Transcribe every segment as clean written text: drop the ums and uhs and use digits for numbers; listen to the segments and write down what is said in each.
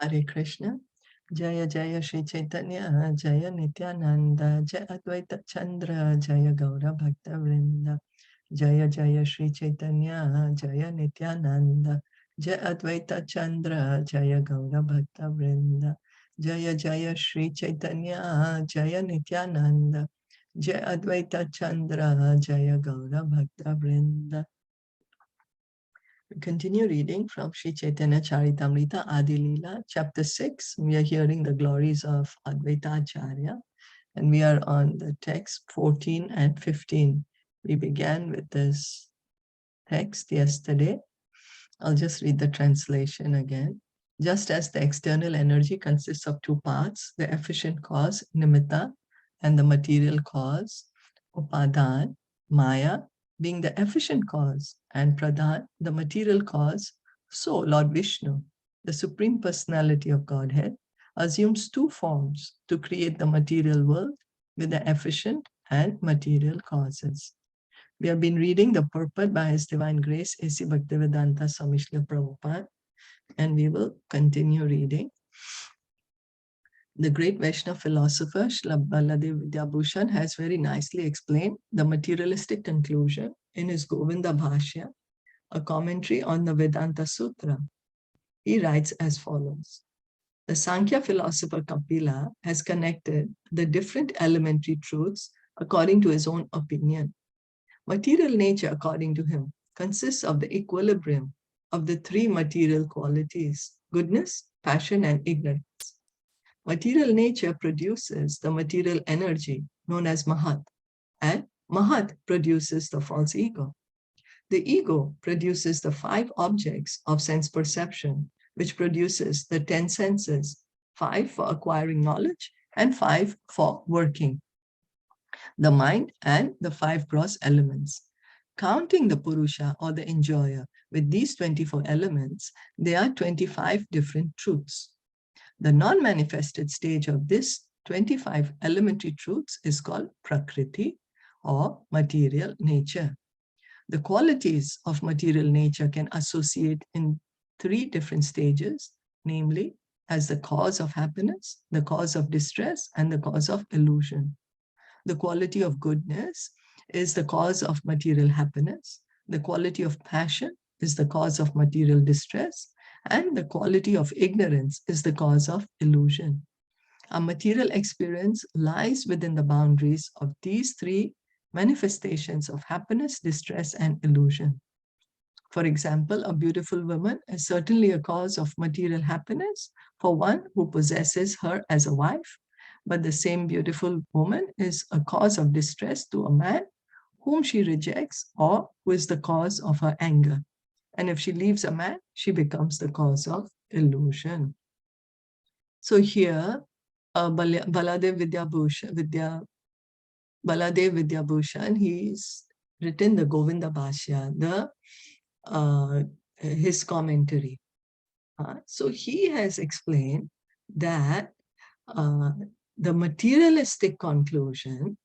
Hare Krishna. Jaya Jaya Shri Chaitanya, Jaya Nityananda, Jaya Advaita Chandra, Jaya Gaura Bhakta Vrinda. Jaya Jaya Shri Chaitanya, Jaya Nityananda, Jaya Advaita Chandra, Jaya Gaura Bhakta Vrinda. Jaya Jaya Shri Chaitanya, Jaya Nityananda, Jaya Advaita Chandra, Jaya Gaura Bhakta Vrinda. We continue reading from Sri Caitanya Caritamrita, Adi-Lila, chapter 6. We are hearing the glories of Advaita Acharya, and we are on the text 14 and 15. We began with this text yesterday. I'll just read the translation again. Just as the external energy consists of two parts, the efficient cause, nimitta, and the material cause, upadan, maya, being the efficient cause, and pradhan, the material cause, so Lord Vishnu, the Supreme Personality of Godhead, assumes two forms to create the material world with the efficient and material causes. We have been reading the purport by His Divine Grace, A.C. Bhaktivedanta Swami Srila Prabhupada, and we will continue reading. The great Vaishnava philosopher Srila Baladev Vidyabhushan has very nicely explained the materialistic conclusion in his Govinda Bhashya, a commentary on the Vedanta Sutra. He writes as follows. The Sankhya philosopher Kapila has connected the different elementary truths according to his own opinion. Material nature, according to him, consists of the equilibrium of the three material qualities, goodness, passion, and ignorance. Material nature produces the material energy known as Mahat, and Mahat produces the false ego. The ego produces the 5 objects of sense perception, which produces the 10 senses, 5 for acquiring knowledge and 5 for working, the mind and the 5 gross elements. Counting the Purusha or the enjoyer with these 24 elements, there are 25 different truths. The non-manifested stage of this 25 elementary truths is called Prakriti or material nature. The qualities of material nature can associate in 3 different stages, namely as the cause of happiness, the cause of distress, and the cause of illusion. The quality of goodness is the cause of material happiness. The quality of passion is the cause of material distress. And the quality of ignorance is the cause of illusion. Our material experience lies within the boundaries of these 3 manifestations of happiness, distress, and illusion. For example, a beautiful woman is certainly a cause of material happiness for one who possesses her as a wife, but the same beautiful woman is a cause of distress to a man whom she rejects or who is the cause of her anger. And if she leaves a man, she becomes the cause of illusion. So here, Baladev Vidyabhushan, he's written the Govinda Bhashya, his commentary. So he has explained that the materialistic conclusion,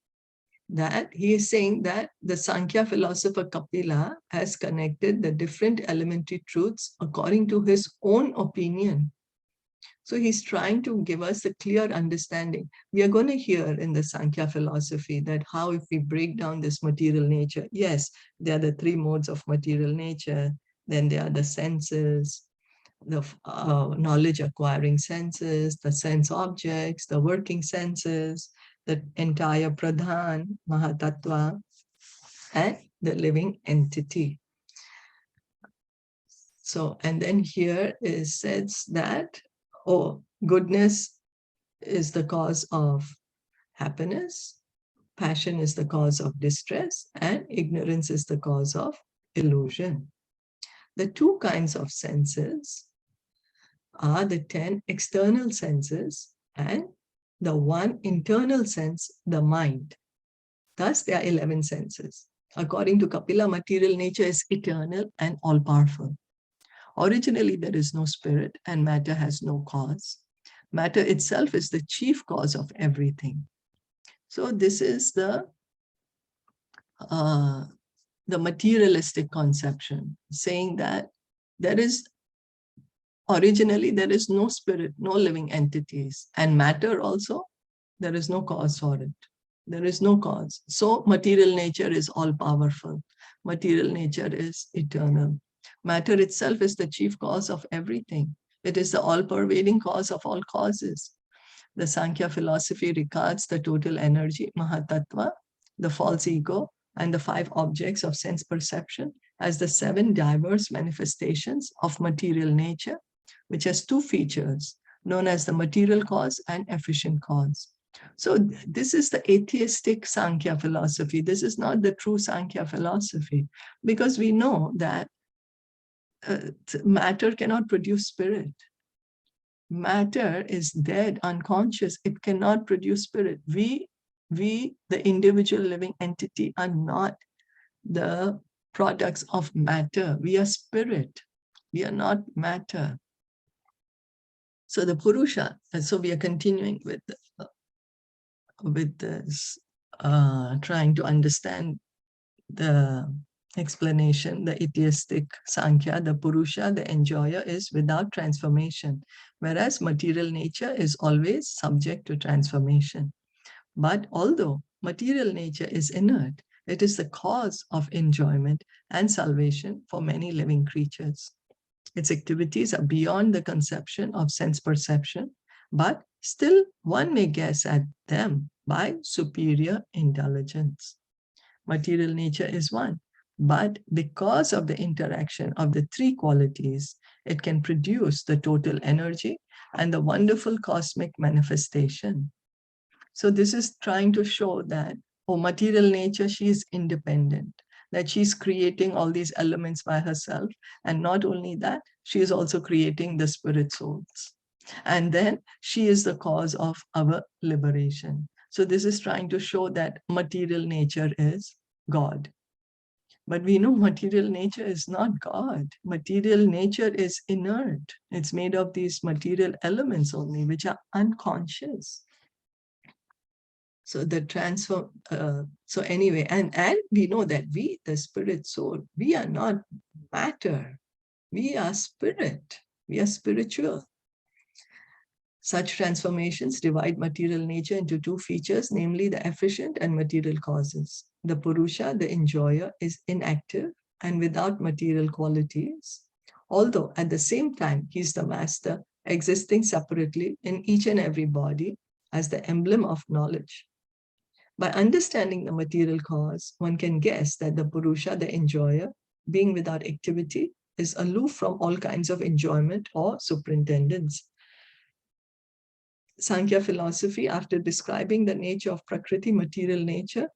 that he is saying that the Sankhya philosopher Kapila has connected the different elementary truths according to his own opinion. So he's trying to give us a clear understanding. We are going to hear in the Sankhya philosophy that how if we break down this material nature, yes, there are the 3 modes of material nature, then there are the senses, the knowledge acquiring senses, the sense objects, the working senses, the entire pradhan, mahatattva, and the living entity. So, and then here it says that, goodness is the cause of happiness, passion is the cause of distress, and ignorance is the cause of illusion. The 2 kinds of senses are the 10 external senses and the 1 internal sense, the mind. Thus, there are 11 senses. According to Kapila, material nature is eternal and all-powerful. Originally, there is no spirit and matter has no cause. Matter itself is the chief cause of everything. So this is the materialistic conception, saying that there is Originally, there is no spirit, no living entities. And matter also, there is no cause for it. There is no cause. So material nature is all-powerful. Material nature is eternal. Matter itself is the chief cause of everything. It is the all-pervading cause of all causes. The Sankhya philosophy regards the total energy, Mahatattva, the false ego, and the 5 objects of sense perception as the 7 diverse manifestations of material nature, which has 2 features, known as the material cause and efficient cause. So this is the atheistic Sankhya philosophy. This is not the true Sankhya philosophy, because we know that matter cannot produce spirit. Matter is dead, unconscious. It cannot produce spirit. We, the individual living entity, are not the products of matter. We are spirit. We are not matter. So the Purusha, and so we are continuing with this, trying to understand the explanation, the atheistic Sankhya, the Purusha, the enjoyer, is without transformation, whereas material nature is always subject to transformation. But although material nature is inert, it is the cause of enjoyment and salvation for many living creatures. Its activities are beyond the conception of sense perception, but still one may guess at them by superior intelligence. Material nature is one, but because of the interaction of the 3 qualities, it can produce the total energy and the wonderful cosmic manifestation. So this is trying to show that, oh, material nature, she is independent, that she's creating all these elements by herself. And not only that, she is also creating the spirit souls. And then she is the cause of our liberation. So this is trying to show that material nature is God. But we know material nature is not God. Material nature is inert. It's made of these material elements only, which are unconscious. So the transform, so anyway, and we know that we, the spirit soul, we are not matter. We are spirit. We are spiritual. Such transformations divide material nature into 2 features, namely the efficient and material causes. The Purusha, the enjoyer, is inactive and without material qualities, although at the same time, he's the master, existing separately in each and every body as the emblem of knowledge. By understanding the material cause, one can guess that the Purusha, the enjoyer, being without activity, is aloof from all kinds of enjoyment or superintendence. Sankhya philosophy, after describing the nature of Prakriti, material nature,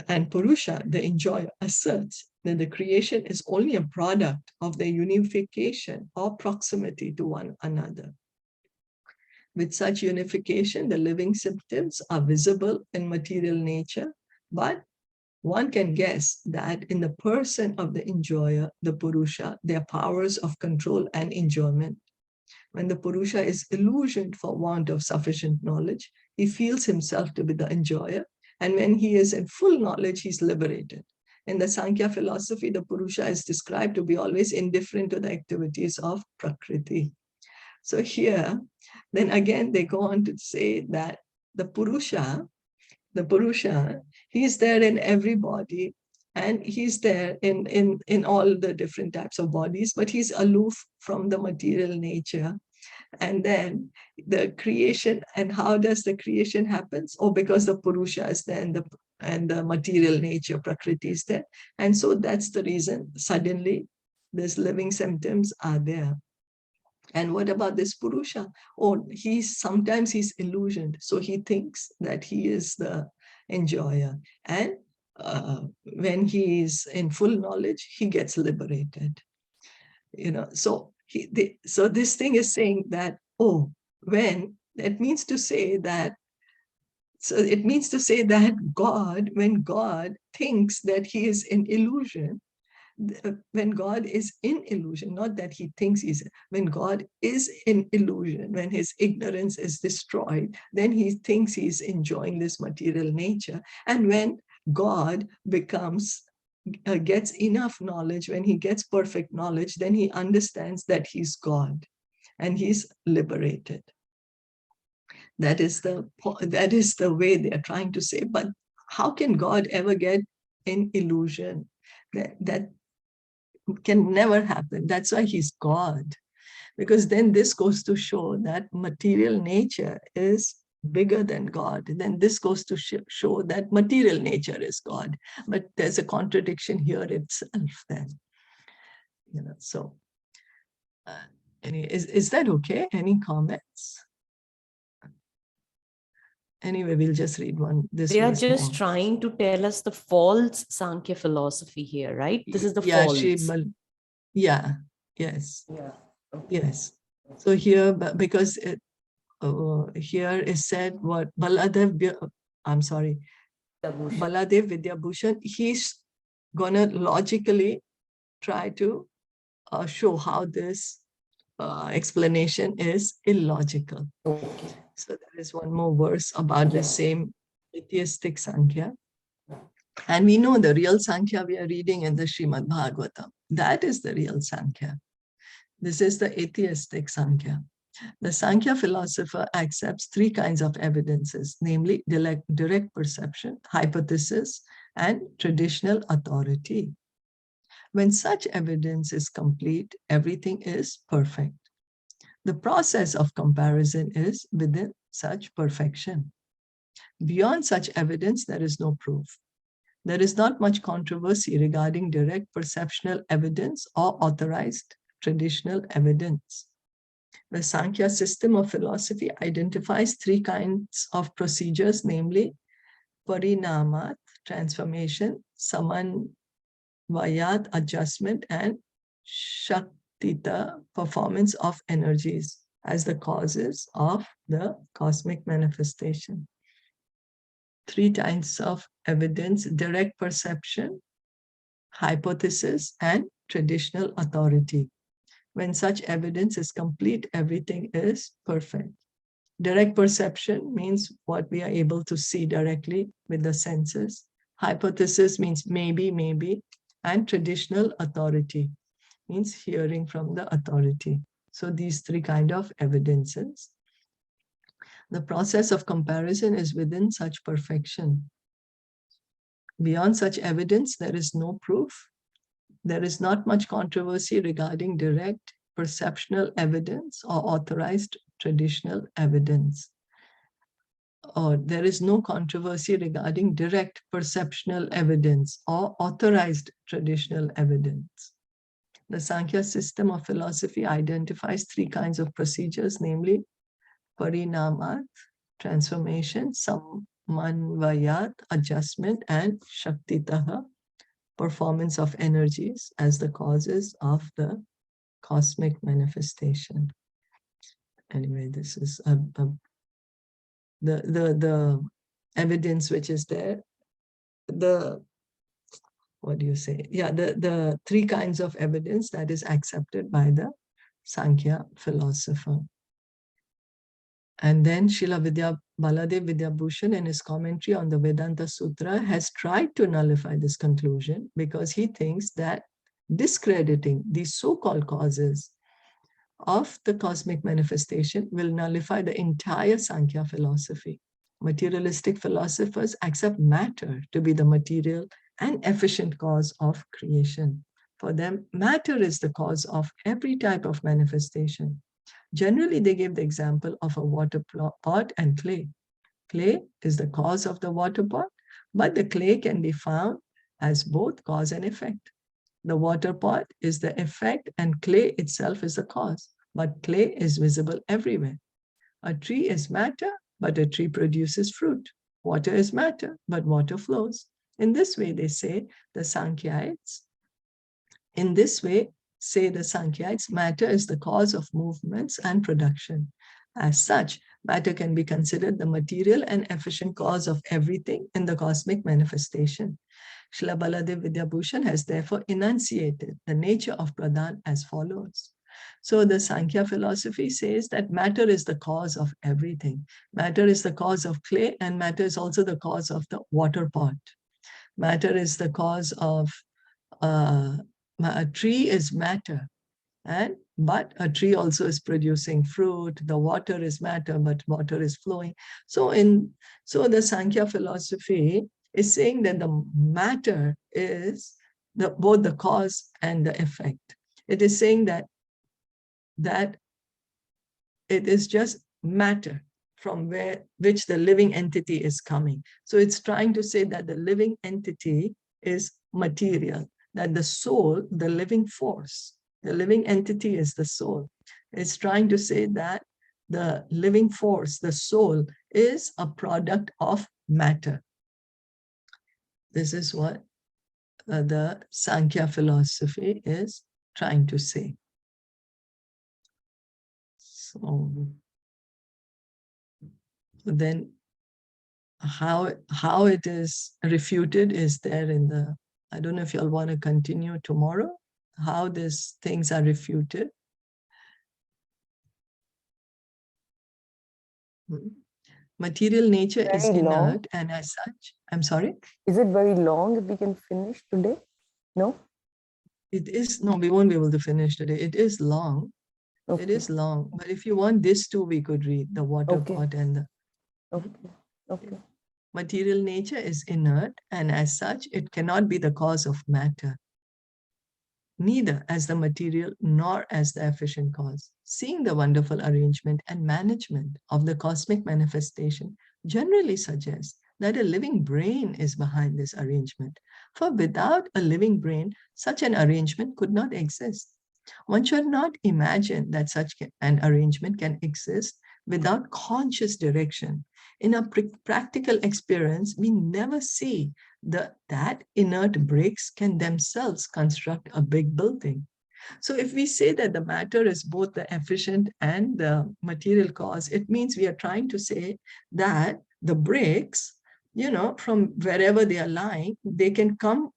and Purusha, the enjoyer, asserts that the creation is only a product of the unification or proximity to one another. With such unification, the living symptoms are visible in material nature, but one can guess that in the person of the enjoyer, the Purusha, there are powers of control and enjoyment. When the Purusha is illusioned for want of sufficient knowledge, he feels himself to be the enjoyer, and when he is in full knowledge, he's liberated. In the Sankhya philosophy, the Purusha is described to be always indifferent to the activities of Prakriti. So here, then again, they go on to say that the Purusha, he's there in every body, and he's there in all the different types of bodies, but he's aloof from the material nature. And then the creation, and how does the creation happen? Oh, because the Purusha is there and the material nature, Prakriti, is there. And so that's the reason suddenly these living symptoms are there. And what about this Purusha? Oh, sometimes he's illusioned. So he thinks that he is the enjoyer. And when he is in full knowledge, he gets liberated. So so this thing is saying that, oh, it means to say that God, when God thinks that he is in illusion, when God is in illusion, not that he thinks when God is in illusion, when his ignorance is destroyed, then he thinks he's enjoying this material nature. And when God gets enough knowledge, when he gets perfect knowledge, then he understands that he's God. and he's liberated. That is the way they are trying to say. But how can God ever get in illusion? That can never happen. That's why he's God. Because then this goes to show that material nature is bigger than God. Then this goes to show that material nature is God. But there's a contradiction here itself then. So is that okay? Any comments? Anyway, we'll just read one. They are just trying to tell us the false Sankhya philosophy here, right? This is the false. Yes. Yes. So here, because here is said what Baladev Vidyabhushan, he's gonna logically try to show how this explanation is illogical. Okay. So there is one more verse about the same atheistic Sankhya. And we know the real Sankhya we are reading in the Srimad Bhagavatam. That is the real Sankhya. This is the atheistic Sankhya. The Sankhya philosopher accepts three kinds of evidences, namely direct perception, hypothesis, and traditional authority. When such evidence is complete, everything is perfect. The process of comparison is within such perfection. Beyond such evidence, there is no proof. There is not much controversy regarding direct perceptual evidence or authorized traditional evidence. The Sankhya system of philosophy identifies three kinds of procedures, namely parinamat, transformation, samanvayat, adjustment, and shaktita, performance of energies, as the causes of the cosmic manifestation. Three kinds of evidence: direct perception, hypothesis, and traditional authority. When such evidence is complete, everything is perfect. Direct perception means what we are able to see directly with the senses. Hypothesis means maybe, and traditional authority means hearing from the authority. So these three kinds of evidences. The process of comparison is within such perfection. Beyond such evidence, there is no proof. There is not much controversy regarding direct perceptual evidence or authorized traditional evidence. Or there is no controversy regarding direct perceptual evidence or authorized traditional evidence. The Sankhya system of philosophy identifies three kinds of procedures, namely parinamat, transformation, samanvayat, adjustment, and shaktitaha, performance of energies, as the causes of the cosmic manifestation. Anyway, this is the evidence which is there. The three kinds of evidence that is accepted by the Sankhya philosopher. And then Srila Baladev Vidyabhushan, in his commentary on the Vedanta Sutra, has tried to nullify this conclusion because he thinks that discrediting these so-called causes of the cosmic manifestation will nullify the entire Sankhya philosophy. Materialistic philosophers accept matter to be the material and efficient cause of creation. For them, matter is the cause of every type of manifestation. Generally, they give the example of a water pot and clay. Clay is the cause of the water pot, but the clay can be found as both cause and effect. The water pot is the effect and clay itself is the cause, but clay is visible everywhere. A tree is matter, but a tree produces fruit. Water is matter, but water flows. In this way, they say the Sankhyites. In this way, say the Sankhyites, matter is the cause of movements and production. As such, matter can be considered the material and efficient cause of everything in the cosmic manifestation. Srila Baladev Vidyabhushan has therefore enunciated the nature of Pradhan as follows. So the Sankhya philosophy says that matter is the cause of everything. Matter is the cause of clay, and matter is also the cause of the water pot. Matter is the cause of a tree is matter. But a tree also is producing fruit. The water is matter, but water is flowing. So the Sankhya philosophy is saying that the matter is both the cause and the effect. It is saying that it is just matter from which the living entity is coming. So it's trying to say that the living entity is material, that the soul, the living force, the living entity is the soul. It's trying to say that the living force, the soul, is a product of matter. This is what the Sankhya philosophy is trying to say. So then how it is refuted is there in the, I don't know if y'all want to continue tomorrow, how these things are refuted. Material nature is inert, and as such, I'm sorry? Is it very long if we can finish today? No? It is, no, we won't be able to finish today. It is long. Okay. It is long, but if you want this too, we could read the water pot and the... Okay. Material nature is inert, and as such, it cannot be the cause of matter, neither as the material nor as the efficient cause. Seeing the wonderful arrangement and management of the cosmic manifestation generally suggests that a living brain is behind this arrangement. For without a living brain, such an arrangement could not exist. One should not imagine that such an arrangement can exist without conscious direction. In a practical experience, we never see that inert bricks can themselves construct a big building. So if we say that the matter is both the efficient and the material cause, it means we are trying to say that the bricks, from wherever they are lying, they can come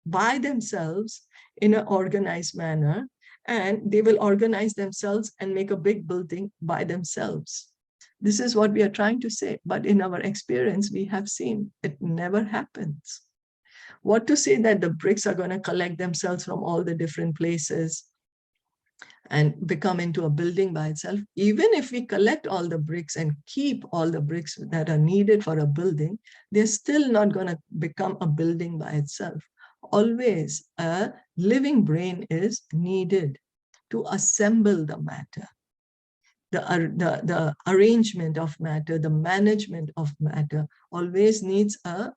by themselves in an organized manner, and they will organize themselves and make a big building by themselves. This is what we are trying to say. But in our experience, we have seen it never happens. What to say that the bricks are going to collect themselves from all the different places and become into a building by itself? Even if we collect all the bricks and keep all the bricks that are needed for a building, they're still not going to become a building by itself. Always a living brain is needed to assemble the matter. The arrangement of matter, the management of matter always needs a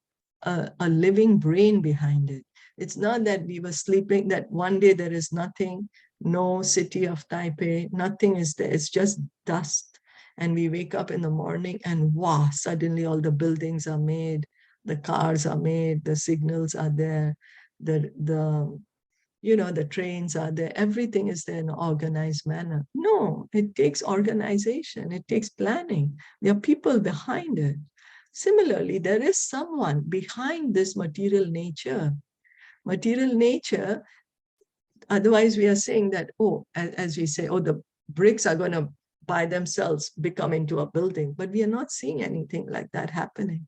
living brain behind it. It's not that we were sleeping, that one day there is nothing, no city of Taipei, nothing is there, it's just dust. And we wake up in the morning and wow, suddenly all the buildings are made, the cars are made, the signals are there, the trains are there, everything is there in an organized manner. No, it takes organization, it takes planning. There are people behind it. Similarly, there is someone behind this material nature. Material nature, otherwise we are saying that, as we say, the bricks are going to by themselves become into a building. But we are not seeing anything like that happening.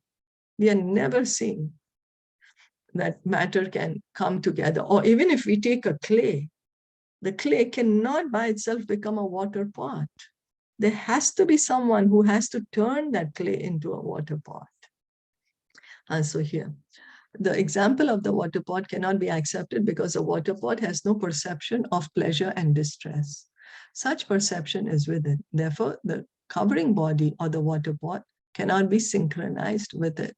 We are never seeing that matter can come together. Or even if we take a clay, the clay cannot by itself become a water pot. There has to be someone who has to turn that clay into a water pot. And so here, the example of the water pot cannot be accepted because a water pot has no perception of pleasure and distress. Such perception is within. Therefore, the covering body or the water pot cannot be synchronized with it.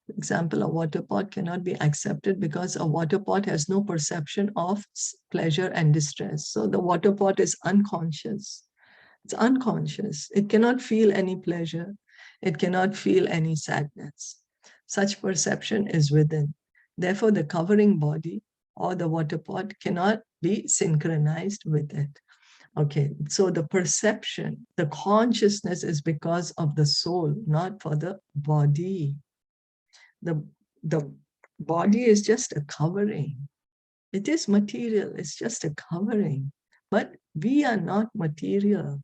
For example, a water pot cannot be accepted because a water pot has no perception of pleasure and distress. So the water pot is unconscious. It's unconscious. It cannot feel any pleasure. It cannot feel any sadness. Such perception is within. Therefore, the covering body or the water pot cannot be synchronized with it. Okay, so the perception, the consciousness is because of the soul, not for the body. The body is just a covering. It is material, it's just a covering. But we are not material.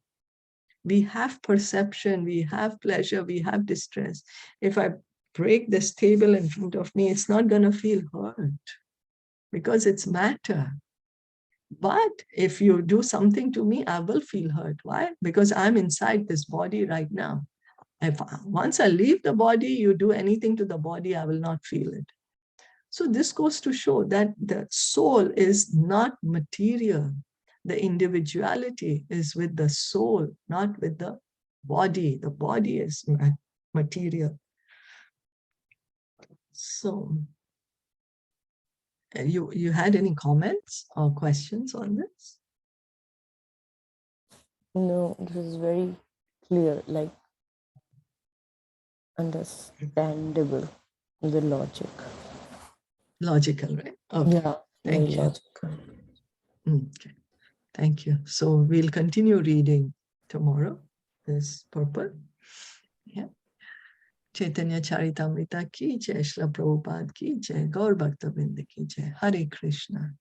We have perception, we have pleasure, we have distress. If I break this table in front of me, it's not going to feel hurt because it's matter. But if you do something to me, I will feel hurt. Why? Because I'm inside this body right now. Once I leave the body, you do anything to the body, I will not feel it. So this goes to show that the soul is not material. The individuality is with the soul, not with the body. The body is material. So you had any comments or questions on this? No, this is very clear, like understandable, the logic. Logical, right? Okay. Yeah, Thank very you. logical. Okay. Thank you. So we'll continue reading tomorrow, this purport. Yeah. Caitanya Caritamrita ki jai, Srila Prabhupada ki jai, Gaur Bhakta Vrinda ki jai. Hare Krishna.